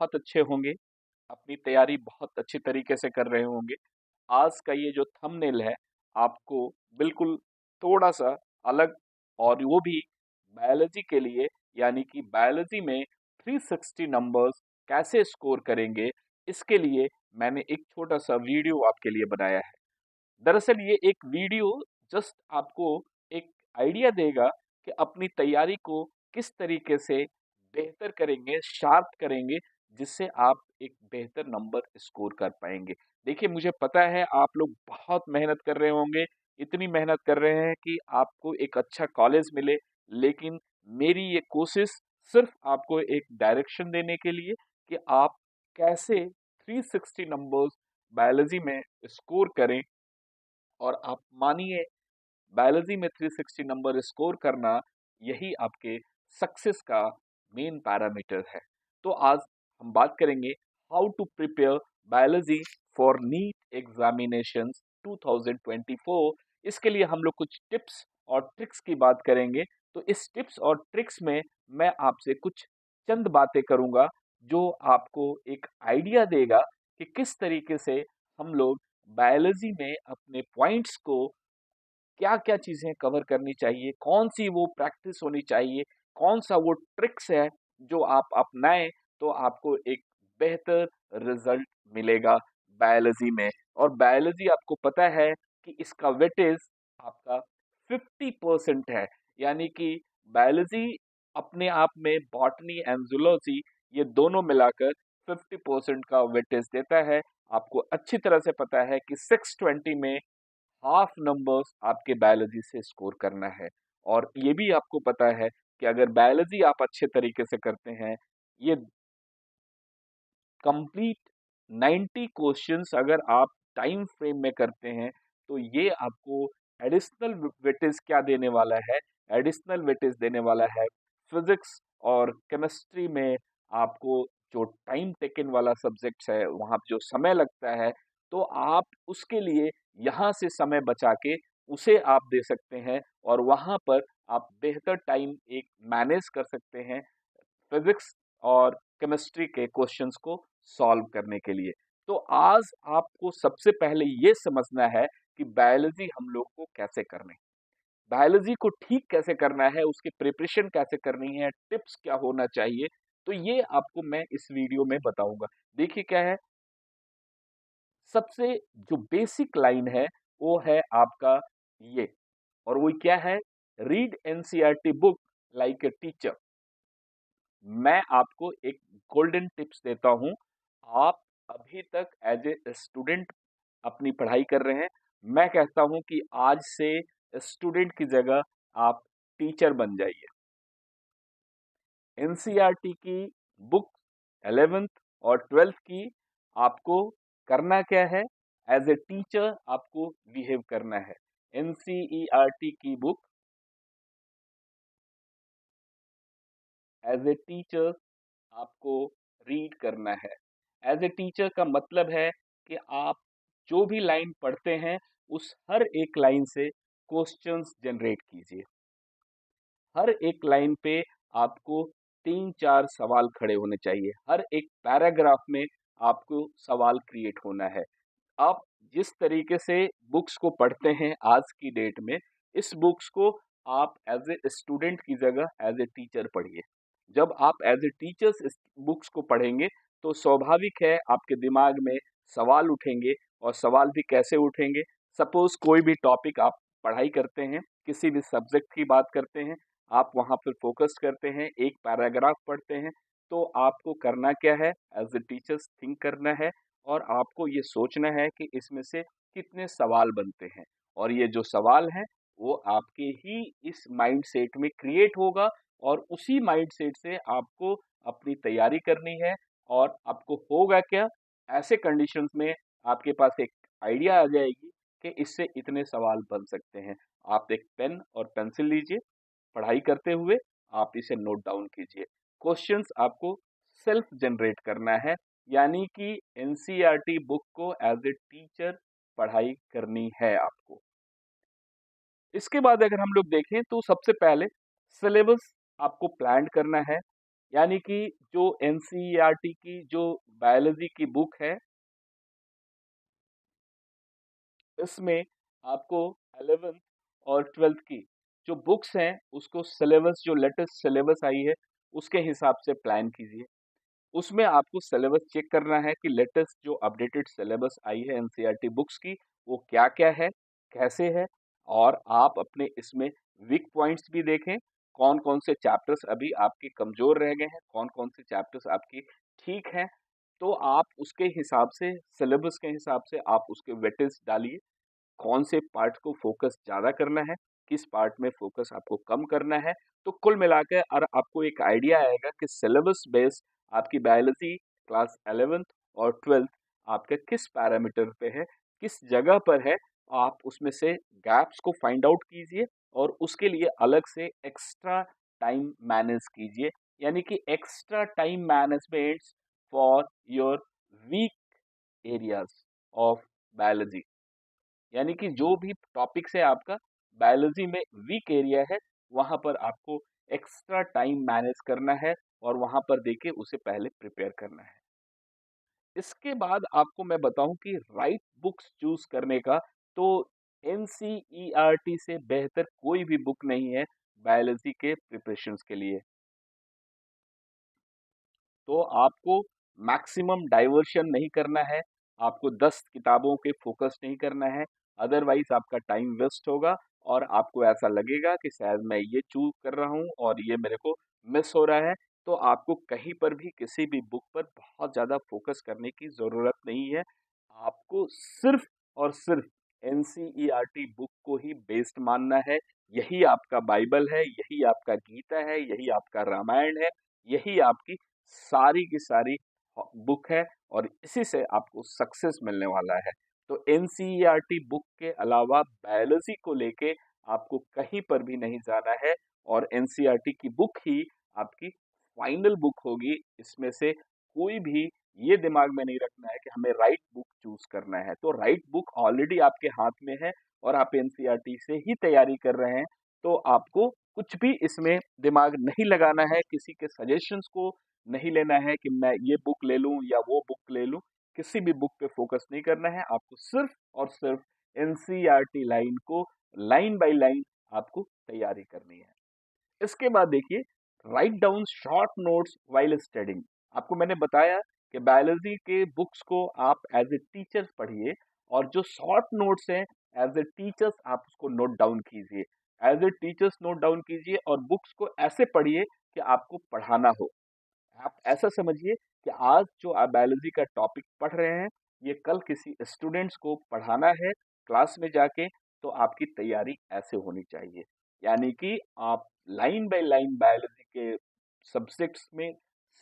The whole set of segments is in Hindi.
बहुत अच्छे होंगे, अपनी तैयारी बहुत अच्छी तरीके से कर रहे होंगे। आज का ये जो थंबनेल है, आपको बिल्कुल थोड़ा-सा अलग और वो भी बायोलॉजी के लिए, यानी कि बायोलॉजी में 360 नंबर्स कैसे स्कोर करेंगे, इसके लिए मैंने एक छोटा-सा वीडियो आपके लिए बनाया है। दरअसल ये एक वीडियो जस्ट आपको एक आइडिया देगा कि अपनी तैयारी को किस तरीके से बेहतर करेंगे, शार्प करेंगे, जिससे आप एक बेहतर नंबर स्कोर कर पाएँगे। देखिए, मुझे पता है आप लोग बहुत मेहनत कर रहे होंगे, इतनी मेहनत कर रहे हैं कि आपको एक अच्छा कॉलेज मिले, लेकिन मेरी ये कोशिश सिर्फ़ आपको एक डायरेक्शन देने के लिए कि आप कैसे 360 नंबर्स बायोलॉजी में स्कोर करें। और आप मानिए, बायोलॉजी में 360 नंबर स्कोर करना यही आपके सक्सेस का मेन पैरामीटर है। तो आज हम बात करेंगे how to prepare biology for NEET examinations 2024। इसके लिए हम लोग कुछ टिप्स और ट्रिक्स की बात करेंगे। तो इस टिप्स और ट्रिक्स में मैं आपसे कुछ चंद बातें करूंगा जो आपको एक आइडिया देगा कि किस तरीके से हम लोग बायोलॉजी में अपने पॉइंट्स को क्या-क्या चीज़ें कवर करनी चाहिए, कौन-सी वो प्रैक्टिस होनी चाहिए, कौन-सा वो ट्रिक्स है जो आप अपनाएँ तो आपको एक बेहतर रिज़ल्ट मिलेगा बायोलॉजी में। और बायोलॉजी आपको पता है कि इसका वेटेज आपका 50% है, यानी कि बायोलॉजी अपने आप में बॉटनी एंड ज़ूलॉजी ये दोनों मिलाकर 50% का वेटेज देता है। आपको अच्छी तरह से पता है कि 620 में हाफ नंबर्स आपके बायोलॉजी से स्कोर करना है। और ये भी आपको पता है कि अगर बायोलॉजी आप अच्छे तरीके से करते हैं, ये कंप्लीट 90 क्वेश्चंस अगर आप टाइम फ्रेम में करते हैं, तो ये आपको एडिशनल वेटेज क्या देने वाला है, एडिशनल वेटेज देने वाला है फिजिक्स और केमिस्ट्री में। आपको जो टाइम टेकन वाला सब्जेक्ट्स है, वहाँ जो समय लगता है, तो आप उसके लिए यहाँ से समय बचा के उसे आप दे सकते हैं और वहाँ पर आप बेहतर टाइम एक मैनेज कर सकते हैं फिजिक्स और केमिस्ट्री के क्वेश्चंस को सॉल्व करने के लिए। तो आज आपको सबसे पहले ये समझना है कि बायोलॉजी हम लोग को कैसे करनी है। बायोलॉजी को ठीक कैसे करना है, उसकी प्रिपरेशन कैसे करनी है, टिप्स क्या होना चाहिए, तो ये आपको मैं इस वीडियो में बताऊंगा। देखिए क्या है, सबसे जो बेसिक लाइन है वो है आपका ये, और वो क्या है, read NCERT book like a teacher. मैं आपको एक गोल्डन टिप्स देता हूँ। आप अभी तक एज ए स्टूडेंट अपनी पढ़ाई कर रहे हैं, मैं कहता हूँ कि आज से स्टूडेंट की जगह आप टीचर बन जाइए। एनसीईआरटी की बुक 11th और 12th की आपको करना क्या है, एज ए टीचर आपको बिहेव करना है। एनसीईआरटी की बुक एज ए टीचर आपको रीड करना है। एज ए टीचर का मतलब है कि आप जो भी लाइन पढ़ते हैं, उस हर एक लाइन से क्वेश्चंस जनरेट कीजिए। हर एक लाइन पे आपको 3-4 सवाल खड़े होने चाहिए। हर एक पैराग्राफ में आपको सवाल क्रिएट होना है। आप जिस तरीके से बुक्स को पढ़ते हैं आज की डेट में, इस बुक्स को आप एज ए स्टूडेंट की जगह एज ए टीचर पढ़िए। जब आप एज ए टीचर्स इस बुक्स को पढ़ेंगे, तो स्वाभाविक है आपके दिमाग में सवाल उठेंगे। और सवाल भी कैसे उठेंगे, सपोज कोई भी टॉपिक आप पढ़ाई करते हैं, किसी भी सब्जेक्ट की बात करते हैं, आप वहाँ पर फोकस करते हैं, एक पैराग्राफ पढ़ते हैं, तो आपको करना क्या है, एज ए टीचर्स थिंक करना है और आपको ये सोचना है कि इसमें से कितने सवाल बनते हैं। और ये जो सवाल हैं, वो आपके ही इस माइंडसेट में क्रिएट होगा और उसी माइंडसेट से आपको अपनी तैयारी करनी है। और आपको होगा क्या, ऐसे कंडीशंस में आपके पास एक आइडिया आ जाएगी कि इससे इतने सवाल बन सकते हैं। आप एक पेन और पेंसिल लीजिए, पढ़ाई करते हुए आप इसे नोट डाउन कीजिए। क्वेश्चंस आपको सेल्फ जनरेट करना है, यानी कि एनसीईआरटी बुक को एज ए टीचर पढ़ाई करनी है आपको। इसके बाद अगर हम लोग देखें तो सबसे पहले सिलेबस आपको प्लान करना है। यानी कि जो एनसीईआरटी की जो बायोलॉजी की बुक है, इसमें आपको 11th और 12th की जो बुक्स हैं उसको सिलेबस, जो लेटेस्ट सिलेबस आई है उसके हिसाब से प्लान कीजिए। उसमें आपको सिलेबस चेक करना है कि लेटेस्ट जो अपडेटेड सिलेबस आई है एनसीईआरटी बुक्स की, वो क्या-क्या है, कैसे है, और आप अपने इसमें वीक पॉइंट्स भी देखें, कौन-कौन से चैप्टर्स अभी आपके कमज़ोर रह गए हैं, कौन-कौन से चैप्टर्स आपकी ठीक हैं। तो आप उसके हिसाब से, सिलेबस के हिसाब से आप उसके वेटेज डालिए, कौन से पार्ट को फोकस ज़्यादा करना है, किस पार्ट में फोकस आपको कम करना है। तो कुल मिलाकर और आपको एक आइडिया आएगा कि सिलेबस बेस्ड आपकी बायोलॉजी क्लास 11th और 12th आपका किस पैरामीटर पे है, किस जगह पर है। आप उसमें से गैप्स को फाइंड आउट कीजिए और उसके लिए अलग से एक्स्ट्रा टाइम मैनेज कीजिए, यानी कि extra time managements for your weak areas of biology. यानी कि जो भी टॉपिक्स है आपका बायोलॉजी में वीक एरिया है, वहां पर आपको एक्स्ट्रा टाइम मैनेज करना है और वहां पर देखिए उसे पहले प्रिपेयर करना है। इसके बाद आपको मैं बताऊं कि राइट बुक्स चूज करने का, तो एनसीईआरटी से बेहतर कोई भी बुक नहीं है बायोलॉजी के प्रिपरेशंस के लिए। तो आपको मैक्सिमम डाइवर्शन नहीं करना है, आपको 10 किताबों के फोकस नहीं करना है, अदरवाइज आपका टाइम वेस्ट होगा और आपको ऐसा लगेगा कि शायद मैं ये चूज कर रहा हूँ और ये मेरे को मिस हो रहा है। तो आपको कहीं पर भी किसी भी बुक पर बहुत ज़्यादा फोकस करने की ज़रूरत नहीं है। आपको सिर्फ और सिर्फ एनसीईआरटी बुक को ही बेस्ड मानना है। यही आपका बाइबल है, यही आपका गीता है, यही आपका रामायण है, यही आपकी सारी की सारी बुक है और इसी से आपको सक्सेस मिलने वाला है। तो एनसीईआरटी बुक के अलावा बायोलॉजी को लेके आपको कहीं पर भी नहीं जाना है और एनसीईआरटी की बुक ही आपकी फाइनल बुक होगी। इसमें से कोई भी ये दिमाग में नहीं रखना है कि हमें राइट बुक चूज करना है। तो राइट बुक ऑलरेडी आपके हाथ में है और आप एनसीईआरटी से ही तैयारी कर रहे हैं। तो आपको कुछ भी इसमें दिमाग नहीं लगाना है, किसी के सजेशंस को नहीं लेना है कि मैं ये बुक ले लूं या वो बुक ले लूं। किसी भी बुक पे फोकस नहीं करना है, आपको सिर्फ और सिर्फ एनसीईआरटी लाइन को लाइन बाय लाइन आपको तैयारी करनी है। इसके बाद देखिए, write down short notes while studying. आपको मैंने बताया कि बायोलॉजी के बुक्स को आप एज ए टीचर्स पढ़िए और जो शॉर्ट नोट्स हैं एज ए टीचर्स आप उसको नोट डाउन कीजिए। As a teachers note down कीजिए और बुक्स को ऐसे पढ़िए कि आपको पढ़ाना हो। आप ऐसा समझिए कि आज जो आप बायोलॉजी का टॉपिक पढ़ रहे हैं, ये कल किसी स्टूडेंट्स को पढ़ाना है क्लास में जाके, तो आपकी तैयारी ऐसे होनी चाहिए। यानी कि आप लाइन बाय लाइन बायोलॉजी के सब्जेक्ट्स में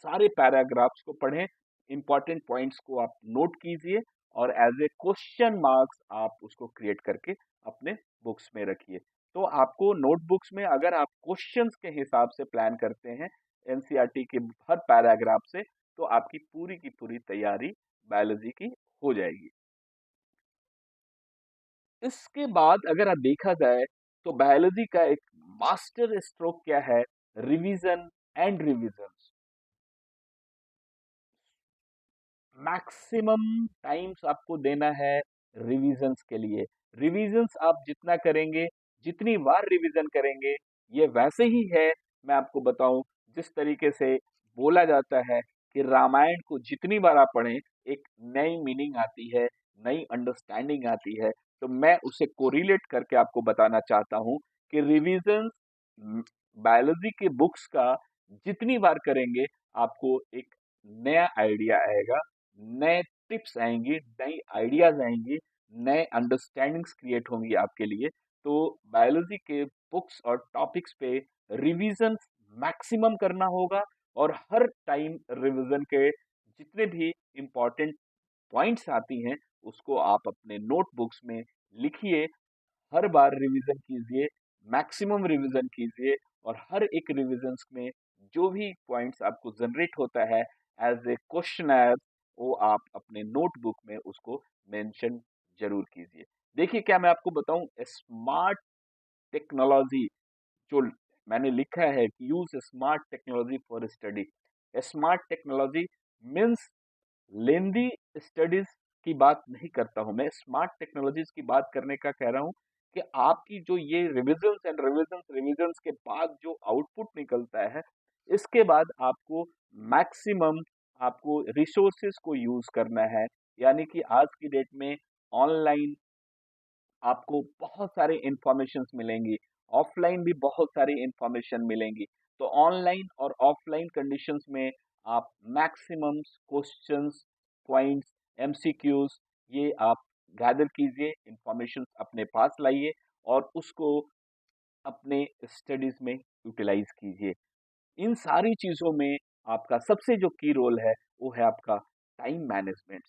सारे पैराग्राफ्स को पढ़ें, इंपॉर्टेंट पॉइंट्स को आप नोट कीजिए और एज ए क्वेश्चन मार्क्स आप उसको क्रिएट करके अपने बुक्स में रखिए। तो आपको नोटबुक्स में अगर आप क्वेश्चंस के हिसाब से प्लान करते हैं एनसीईआरटी के हर पैराग्राफ से, तो आपकी पूरी की पूरी तैयारी बायोलॉजी की हो जाएगी। इसके बाद अगर आप देखा जाए तो बायोलॉजी का एक मास्टर स्ट्रोक क्या है? Revision and revision. Maximum times आपको देना है रिविजन्स के लिए। रिविजन्स आप जितना करेंगे, जितनी बार रिवीजन करेंगे, ये वैसे ही है। मैं आपको बताऊं, जिस तरीके से बोला जाता है कि रामायण को जितनी बार आप पढ़ें एक नई मीनिंग आती है, नई अंडरस्टैंडिंग आती है। तो मैं उसे कोरिलेट करके आपको बताना चाहता हूं कि रिविजन बायोलॉजी के बुक्स का जितनी बार करेंगे, आपको एक नया आइडिया आएगा, नए टिप्स आएंगी, नई आइडियाज आएंगी, नए अंडरस्टैंडिंग्स क्रिएट होंगी आपके लिए। तो बायोलॉजी के बुक्स और टॉपिक्स पे रिवीजन मैक्सिमम करना होगा और हर टाइम रिवीजन के जितने भी इम्पोर्टेंट पॉइंट्स आती हैं उसको आप अपने नोटबुक्स में लिखिए। हर बार रिवीजन कीजिए, मैक्सिमम रिवीजन कीजिए और हर एक रिवीजन में जो भी पॉइंट्स आपको जनरेट होता है एज ए क्वेश्चन, वो आप अपने नोटबुक में उसको मेंशन जरूर कीजिए। देखिए, क्या मैं आपको बताऊं, स्मार्ट टेक्नोलॉजी जो मैंने लिखा है कि use smart technology for study. Smart technology means lengthy studies की बात नहीं करता हूं मैं, स्मार्ट टेक्नोलॉजीज की बात करने का कह रहा हूं कि आपकी जो ये रिविजन्स एंड रिविजन्स रिविजन्स के बाद जो आउटपुट निकलता है, इसके बाद आपको मैक्सिमम आपको रिसोर्सेज को यूज करना है। यानी कि आज की डेट में ऑनलाइन आपको बहुत सारे इंफॉर्मेशंस मिलेंगी, ऑफलाइन भी बहुत सारी इंफॉर्मेशन मिलेंगी। तो ऑनलाइन और ऑफलाइन कंडीशंस में आप मैक्सिमम क्वेश्चंस, पॉइंट्स, एमसीक्यूज ये आप गैदर कीजिए, इंफॉर्मेशंस अपने पास लाइए और उसको अपने स्टडीज में यूटिलाइज कीजिए। इन सारी चीज़ों में आपका सबसे जो की रोल है, वो है आपका टाइम मैनेजमेंट।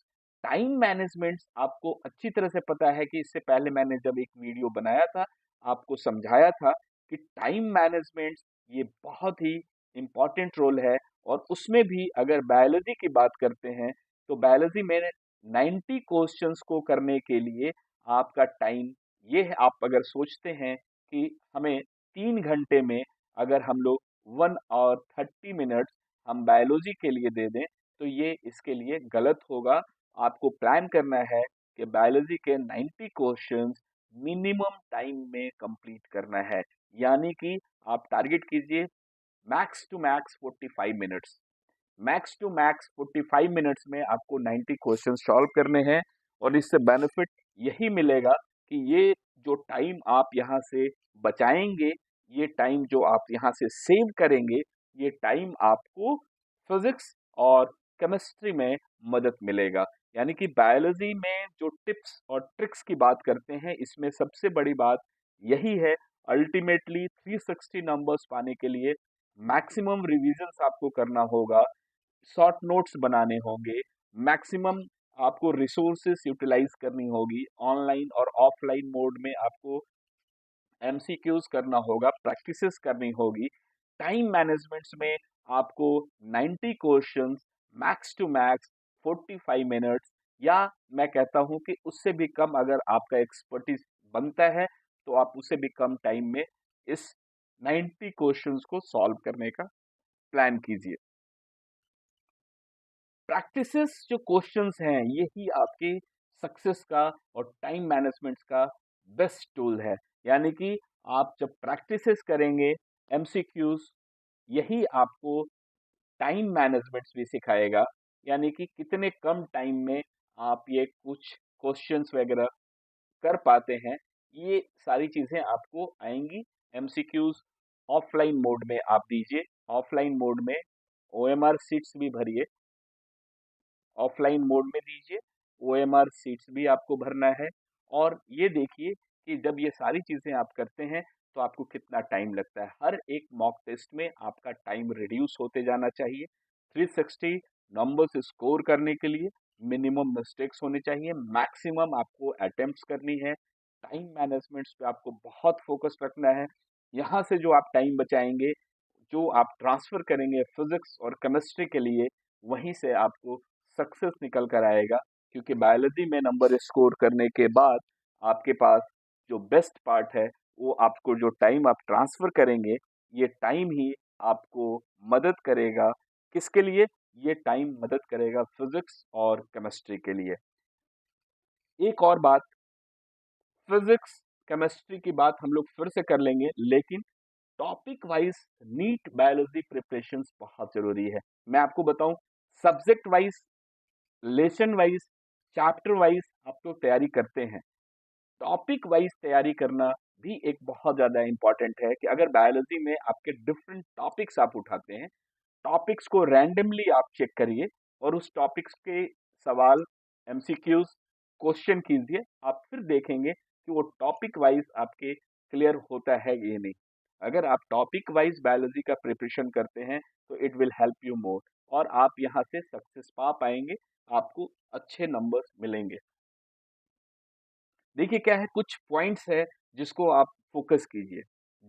टाइम मैनेजमेंट आपको अच्छी तरह से पता है कि इससे पहले मैंने जब एक वीडियो बनाया था, आपको समझाया था कि टाइम मैनेजमेंट ये बहुत ही इम्पोर्टेंट रोल है। और उसमें भी अगर बायोलॉजी की बात करते हैं, तो बायोलॉजी में 90 क्वेश्चंस को करने के लिए आपका टाइम ये है। आप अगर सोचते हैं कि हमें 3 घंटे में अगर हम लोग 1 और 30 मिनट्स हम बायोलॉजी के लिए दे दें, तो ये इसके लिए गलत होगा। आपको प्लान करना है कि बायोलॉजी के 90 क्वेश्चंस मिनिमम टाइम में कंप्लीट करना है। यानी कि आप टारगेट कीजिए max to max 45 minutes. Max to max 45 minutes में आपको 90 क्वेश्चन सॉल्व करने हैं। और इससे बेनिफिट यही मिलेगा कि ये जो टाइम आप यहाँ से बचाएंगे, ये टाइम जो आप यहाँ से सेव करेंगे, ये टाइम आपको फिजिक्स और केमिस्ट्री में मदद मिलेगा। यानी कि बायोलॉजी में जो टिप्स और ट्रिक्स की बात करते हैं, इसमें सबसे बड़ी बात यही है, अल्टीमेटली 360 नंबर्स पाने के लिए मैक्सिमम रिविजन्स आपको करना होगा, शॉर्ट नोट्स बनाने होंगे, मैक्सिमम आपको रिसोर्सेस यूटिलाइज करनी होगी, ऑनलाइन और ऑफलाइन मोड में आपको एमसीक्यूज करना होगा, प्रैक्टिसेस करनी होगी। टाइम मैनेजमेंट्स में आपको 90 questions max to max 45 minutes, या मैं कहता हूं कि उससे भी कम अगर आपका एक्सपर्टीज बनता है, तो आप उससे भी कम टाइम में इस 90 क्वेश्चंस को सॉल्व करने का प्लान कीजिए। प्रैक्टिसेस जो क्वेश्चंस हैं, यही आपके सक्सेस का और टाइम मैनेजमेंट का बेस्ट टूल है। यानी कि आप जब प्रैक्टिसेस करेंगे, एमसीक्यूज, यही आपको टाइम मैनेजमेंट भी सिखाएगा। यानी कि कितने कम टाइम में आप ये कुछ क्वेश्चंस वगैरह कर पाते हैं, ये सारी चीजें आपको आएंगी। एमसीक्यूज ऑफलाइन मोड में आप दीजिए, ऑफलाइन मोड में ओएमआर सीट्स भी भरिए, ऑफलाइन मोड में दीजिए, ओएमआर सीट्स भी आपको भरना है। और ये देखिए कि जब ये सारी चीज़ें आप करते हैं, तो आपको कितना टाइम लगता है। हर एक मॉक टेस्ट में आपका टाइम रिड्यूस होते जाना चाहिए। 360 नंबर्स स्कोर करने के लिए मिनिमम मिस्टेक्स होने चाहिए, मैक्सिमम आपको अटेम्प्ट्स करनी है। टाइम मैनेजमेंट्स पे आपको बहुत फोकस रखना है। यहाँ से जो आप टाइम बचाएंगे, जो आप ट्रांसफर करेंगे फिजिक्स और केमिस्ट्री के लिए, वहीं से आपको सक्सेस निकल कर आएगा। क्योंकि बायोलॉजी में नंबर स्कोर करने के बाद आपके पास जो बेस्ट पार्ट है, वो आपको जो टाइम आप ट्रांसफर करेंगे, ये टाइम ही आपको मदद करेगा। किसके लिए? ये टाइम मदद करेगा फिजिक्स और केमिस्ट्री के लिए। एक और बात, फिजिक्स केमिस्ट्री की बात हम लोग फिर से कर लेंगे, लेकिन topic wise NEET biology preparations बहुत जरूरी है। मैं आपको बताऊं, subject wise, lesson wise, chapter wise आप तो तैयारी करते हैं, टॉपिक वाइज तैयारी करना भी एक बहुत ज़्यादा इंपॉर्टेंट है। कि अगर बायोलॉजी में आपके डिफरेंट टॉपिक्स आप उठाते हैं, टॉपिक्स को रैंडमली आप चेक करिए और उस टॉपिक्स के सवाल, एमसीक्यूज, क्वेश्चन कीजिए। आप फिर देखेंगे कि वो टॉपिक वाइज आपके क्लियर होता है ये नहीं। अगर आप टॉपिक वाइज बायोलॉजी का प्रिपरेशन करते हैं, तो it will help you more, और आप यहाँ से सक्सेस पा पाएंगे, आपको अच्छे नंबर्स मिलेंगे। देखिए क्या है, कुछ पॉइंट्स है जिसको आप फोकस कीजिए।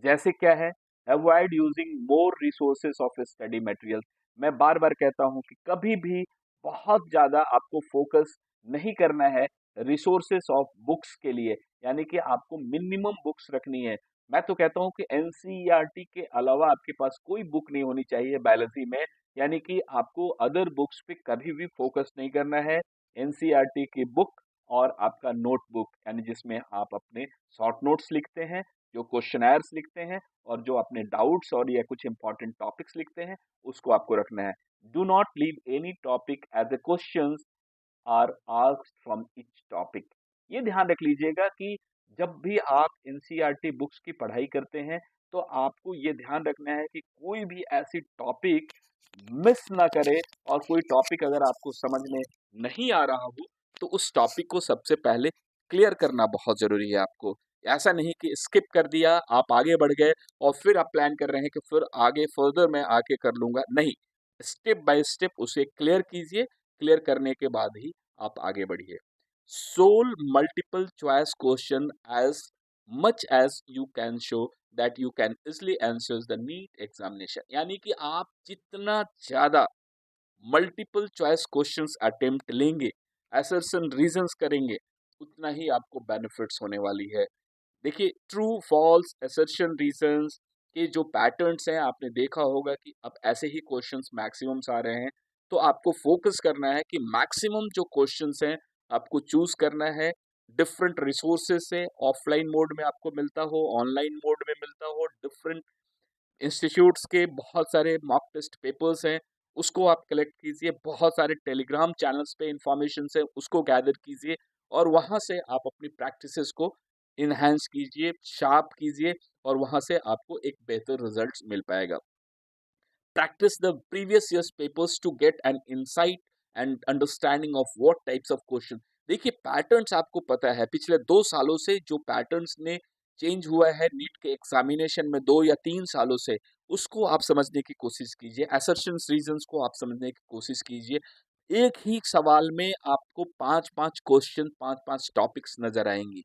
जैसे क्या है, avoid using more resources of study material. मैं बार बार कहता हूं कि कभी भी बहुत ज्यादा आपको फोकस नहीं करना है रिसोर्सेस ऑफ बुक्स के लिए। यानी कि आपको मिनिमम बुक्स रखनी है। मैं तो कहता हूँ कि एनसीईआरटी के अलावा आपके पास कोई बुक नहीं होनी चाहिए बायोलॉजी में, यानी कि आपको अदर बुक्स पे कभी भी फोकस नहीं करना है। एनसीईआरटी की बुक और आपका नोटबुक यानी जिसमें आप अपने शॉर्ट नोट्स लिखते हैं, जो क्वेश्चनर्स लिखते हैं और जो अपने डाउट्स और या कुछ इंपॉर्टेंट टॉपिक्स लिखते हैं, उसको आपको रखना है। Do not leave any topic as a questions are asked from each topic. ये ध्यान रख लीजिएगा कि जब भी आप एनसीईआरटी बुक्स की पढ़ाई करते हैं, तो आपको ये ध्यान रखना है कि कोई भी ऐसी टॉपिक मिस ना करे, और कोई टॉपिक अगर आपको समझ में नहीं आ रहा हो, तो उस टॉपिक को सबसे पहले क्लियर करना बहुत ज़रूरी है आपको। ऐसा नहीं कि स्किप कर दिया, आप आगे बढ़ गए और फिर आप प्लान कर रहे हैं कि फिर आगे फर्दर मैं आके कर लूँगा, नहीं। स्टेप बाय स्टेप उसे क्लियर कीजिए, क्लियर करने के बाद ही आप आगे बढ़िए। Solve multiple choice question as much as you can show that you can easily answer the NEET examination, यानी कि आप जितना ज्यादा मल्टीपल चॉइस क्वेश्चंस अटेम्प्ट लेंगे, असर्शन रीजंस करेंगे, उतना ही आपको बेनिफिट्स होने वाली है। देखिए, ट्रू फॉल्स असर्शन रीजंस के जो पैटर्न्स हैं, आपने देखा होगा कि अब ऐसे ही क्वेश्चंस मैक्सिमम्स आ रहे हैं। तो आपको फोकस करना है कि मैक्सिमम जो क्वेश्चंस हैं, आपको चूज करना है डिफरेंट रिसोर्सेज से, ऑफलाइन मोड में आपको मिलता हो, ऑनलाइन मोड में मिलता हो, डिफरेंट इंस्टीट्यूट्स के बहुत सारे मॉक टेस्ट पेपर्स हैं, उसको आप कलेक्ट कीजिए। बहुत सारे टेलीग्राम चैनल्स पे इंफॉर्मेशन है, उसको गैदर कीजिए और वहाँ से आप अपनी प्रैक्टिसेस को इन्हांस कीजिए, शार्प कीजिए, और वहाँ से आपको एक बेहतर रिजल्ट्स मिल पाएगा। Practice the previous year's papers to get an insight and understanding of what types of question। देखिए, पैटर्न्स आपको पता है, पिछले 2 सालों से जो पैटर्न्स ने चेंज हुआ है नीट के एग्जामिनेशन में 2 या 3 सालों से, उसको आप समझने की कोशिश कीजिए, असर्शंस रीजंस को आप समझने की कोशिश कीजिए। एक ही सवाल में आपको 5-5 क्वेश्चन, 5-5 टॉपिक्स नजर आएंगी।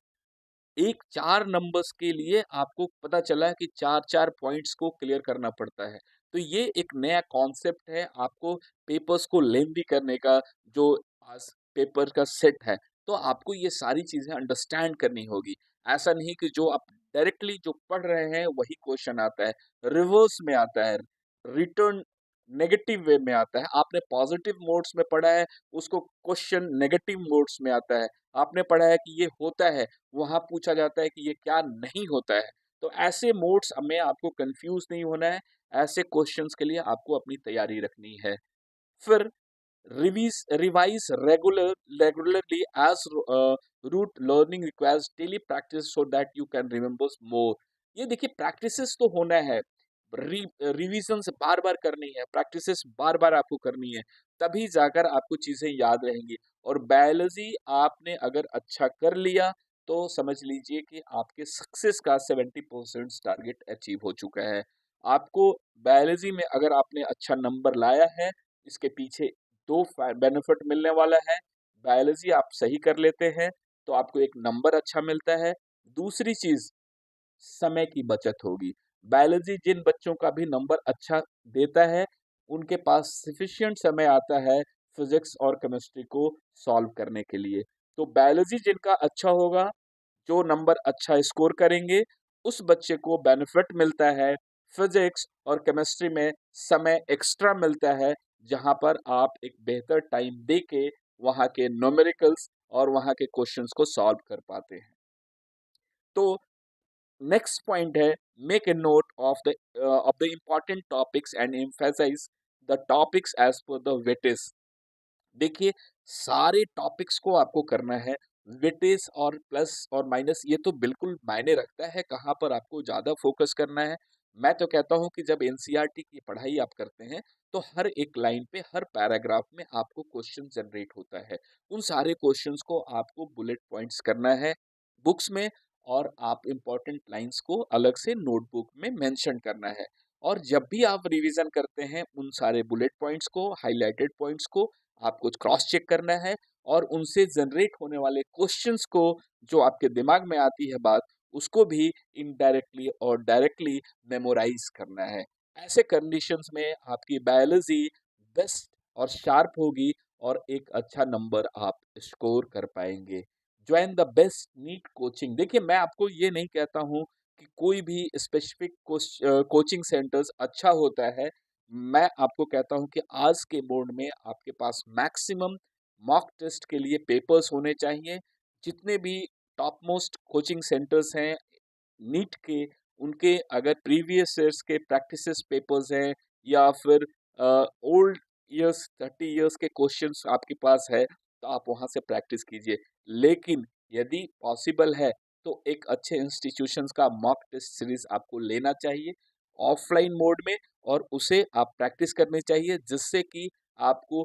एक 4 नंबर्स के लिए आपको पता चला है कि 4-4 पॉइंट्स को क्लियर करना पड़ता है। तो ये एक नया कॉन्सेप्ट है आपको पेपर्स को लेंदी करने का, जो आज पेपर का सेट है। तो आपको ये सारी चीज़ें अंडरस्टैंड करनी होगी। ऐसा नहीं कि जो आप डायरेक्टली जो पढ़ रहे हैं वही क्वेश्चन आता है, रिवर्स में आता है, रिटर्न नेगेटिव वे में आता है। आपने पॉजिटिव मोड्स में पढ़ा है, उसको क्वेश्चन नेगेटिव मोड्स में आता है। आपने पढ़ा है कि ये होता है, वहाँ पूछा जाता है कि ये क्या नहीं होता है। तो ऐसे मोड्स में आपको कंफ्यूज नहीं होना है, ऐसे क्वेश्चंस के लिए आपको अपनी तैयारी रखनी है। फिर revise regularly as rote learning requires daily practice so that you can remember more. ये देखिए, प्रैक्टिसेस तो होना है, रिविजन बार बार करनी है, प्रैक्टिसेस बार बार आपको करनी है, तभी जाकर आपको चीजें याद रहेंगी। और बायोलॉजी आपने अगर अच्छा कर लिया, तो समझ लीजिए कि आपके सक्सेस का 70% टारगेट अचीव हो चुका है। आपको बायोलॉजी में अगर आपने अच्छा नंबर लाया है, इसके पीछे दो बेनिफिट मिलने वाला है। बायोलॉजी आप सही कर लेते हैं तो आपको एक नंबर अच्छा मिलता है। दूसरी चीज, समय की बचत होगी। बायोलॉजी जिन बच्चों का भी नंबर अच्छा देता है, उनके पास सफिशिएंट समय आता है फिजिक्स और केमिस्ट्री को सॉल्व करने के लिए। तो बायोलॉजी जिनका अच्छा होगा, जो नंबर अच्छा स्कोर करेंगे, उस बच्चे को बेनिफिट मिलता है, फिजिक्स और केमिस्ट्री में समय एक्स्ट्रा मिलता है, जहां पर आप एक बेहतर टाइम दे के वहां के न्यूमेरिकल्स और वहां के क्वेश्चंस को सॉल्व कर पाते हैं। तो नेक्स्ट पॉइंट है, make a note of the important topics and emphasise the topics as per the weightage. देखिए, सारे टॉपिक्स को आपको करना है। वेटेज और प्लस और माइनस ये तो बिल्कुल मायने रखता है, कहाँ पर आपको ज़्यादा फोकस करना है। मैं तो कहता हूँ कि जब एनसीईआरटी की पढ़ाई आप करते हैं, तो हर एक लाइन पे, हर पैराग्राफ में आपको क्वेश्चन जनरेट होता है। उन सारे क्वेश्चंस को आपको बुलेट पॉइंट्स करना है बुक्स में, और आप इम्पोर्टेंट लाइंस को अलग से नोटबुक में मेंशन करना है। और जब भी आप रिवीजन करते हैं, उन सारे बुलेट पॉइंट्स को, हाइलाइटेड पॉइंट्स को आपको क्रॉस चेक करना है, और उनसे जनरेट होने वाले क्वेश्चंस को, जो आपके दिमाग में आती है बात, उसको भी इनडायरेक्टली और डायरेक्टली मेमोराइज करना है। ऐसे कंडीशंस में आपकी बायोलॉजी बेस्ट और शार्प होगी, और एक अच्छा नंबर आप स्कोर कर पाएंगे। Join the best NEET coaching. देखिए, मैं आपको ये नहीं कहता हूँ कि कोई भी स्पेसिफिक कोचिंग सेंटर्स अच्छा होता है, मैं आपको कहता हूँ कि आज के बोर्ड में आपके पास मैक्सिमम मॉक टेस्ट के लिए पेपर्स होने चाहिए। जितने भी टॉप मोस्ट कोचिंग सेंटर्स हैं नीट के, उनके अगर प्रीवियस ईयर्स के प्रैक्टिसेस पेपर्स हैं या फिर ओल्ड ईयर्स 30 ईयर्स के क्वेश्चंस आपके पास है, तो आप वहाँ से प्रैक्टिस कीजिए। लेकिन यदि पॉसिबल है तो एक अच्छे इंस्टीट्यूशंस का मॉक टेस्ट सीरीज आपको लेना चाहिए ऑफलाइन मोड में, और उसे आप प्रैक्टिस करनी चाहिए, जिससे कि आपको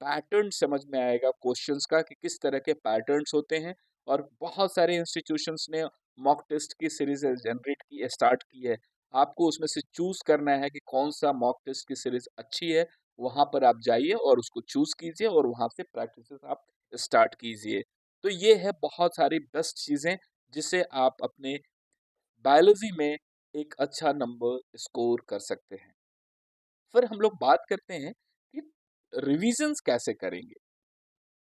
पैटर्न समझ में आएगा क्वेश्चंस का कि किस तरह के पैटर्न्स होते हैं। और बहुत सारे इंस्टीट्यूशंस ने मॉक टेस्ट की सीरीज जनरेट की स्टार्ट की है। आपको उसमें से चूज करना है कि कौन सा मॉक टेस्ट की सीरीज अच्छी है, वहां पर आप जाइए और उसको चूज कीजिए और वहां से प्रैक्टिस आप स्टार्ट कीजिए। तो ये है बहुत सारी बेस्ट चीजें जिससे आप अपने बायोलॉजी में एक अच्छा नंबर स्कोर कर सकते हैं। फिर हम लोग बात करते हैं कि रिविजन्स कैसे करेंगे।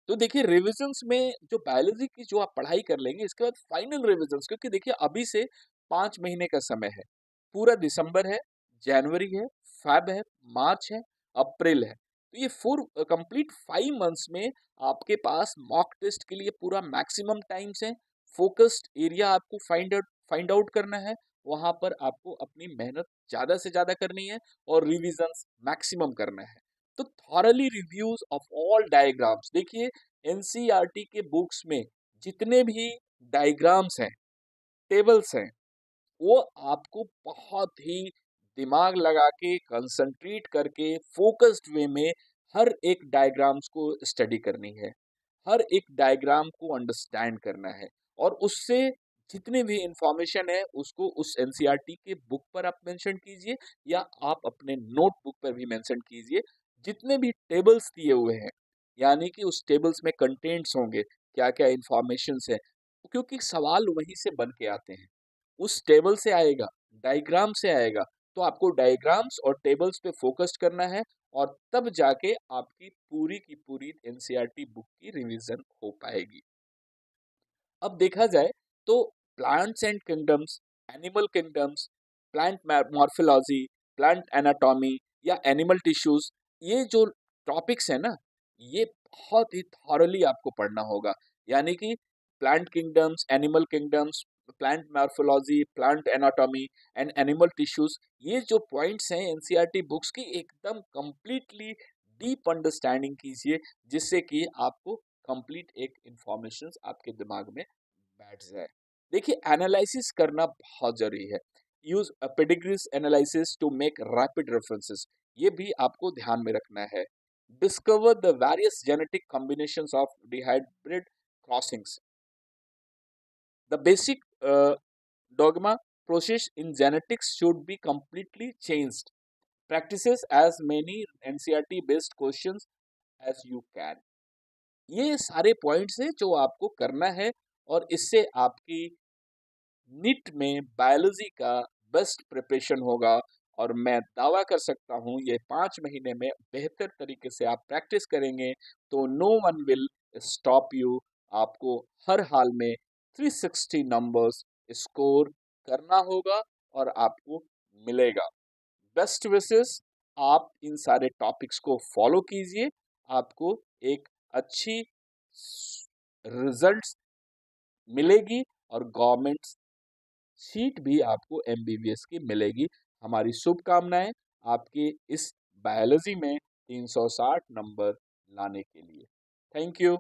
तो देखिए रिविजन्स में जो बायोलॉजी की जो आप पढ़ाई कर लेंगे, इसके बाद फाइनल रिविजन्स, क्योंकि देखिए अभी से 5 महीने का समय है, पूरा दिसंबर है, जनवरी है, फेब है, मार्च है, अप्रैल है। तो ये फोर कंप्लीट 5 मंथ्स में आपके पास मॉक टेस्ट के लिए पूरा मैक्सिमम टाइम्स है। फोकस्ड एरिया आपको फाइंड आउट करना है, वहां पर आपको अपनी मेहनत ज्यादा से ज्यादा करनी है और रिविजन्स मैक्सिमम करना है। तो thoroughly reviews of all diagrams, देखिए एनसीईआरटी के बुक्स में जितने भी डायग्राम्स हैं, टेबल्स हैं, वो आपको बहुत ही दिमाग लगा के कंसंट्रेट करके फोकस्ड वे में हर एक डायग्राम्स को स्टडी करनी है, हर एक डायग्राम को अंडरस्टैंड करना है, और उससे जितने भी इंफॉर्मेशन है उसको उस एनसीईआरटी के बुक पर आप मेंशन कीजिए या आप अपने नोटबुक पर भी मेंशन कीजिए। जितने भी टेबल्स दिए हुए हैं, यानी कि उस टेबल्स में कंटेंट्स होंगे, क्या क्या इंफॉर्मेशंस है, क्योंकि सवाल वहीं से बन के आते हैं, उस टेबल से आएगा, डायग्राम से आएगा। तो आपको डायग्राम्स और टेबल्स पे फोकस करना है, और तब जाके आपकी पूरी की पूरी एनसीईआरटी बुक की रिवीजन हो पाएगी। अब देखा जाए तो plants and kingdoms, animal kingdoms, plant morphology, plant anatomy या एनिमल टिश्यूज, ये जो टॉपिक्स है ना, ये बहुत ही थॉरली आपको पढ़ना होगा। यानी कि plant kingdoms, animal kingdoms, plant morphology, plant anatomy and animal tissues, ये जो पॉइंट्स हैं एनसीईआरटी बुक्स की, एकदम कंप्लीटली डीप अंडरस्टैंडिंग कीजिए, जिससे कि आपको कंप्लीट एक इंफॉर्मेशन आपके दिमाग में बैठ जाए। देखिए एनालिसिस करना बहुत जरूरी है। Use pedigrees analysis to make rapid references, ये भी आपको ध्यान में रखना है। Discover the various genetic combinations of dihybrid crossings, the basic dogma process in genetics should be completely changed. Practices as many NCERT based questions as you can. ये सारे पॉइंट्स हैं जो आपको करना है, और इससे आपकी नीट में बायोलॉजी का बेस्ट प्रिपरेशन होगा। और मैं दावा कर सकता हूँ ये 5 महीने में बेहतर तरीके से आप प्रैक्टिस करेंगे तो no one will stop you. आपको हर हाल में 360 नंबर्स स्कोर करना होगा और आपको मिलेगा। बेस्ट विशेस, आप इन सारे टॉपिक्स को फॉलो कीजिए, आपको एक अच्छी रिजल्ट्स मिलेगी और गवर्नमेंट सीट भी आपको एमबीबीएस की मिलेगी। हमारी शुभकामनाएं आपके इस बायोलॉजी में 360 नंबर लाने के लिए। Thank you.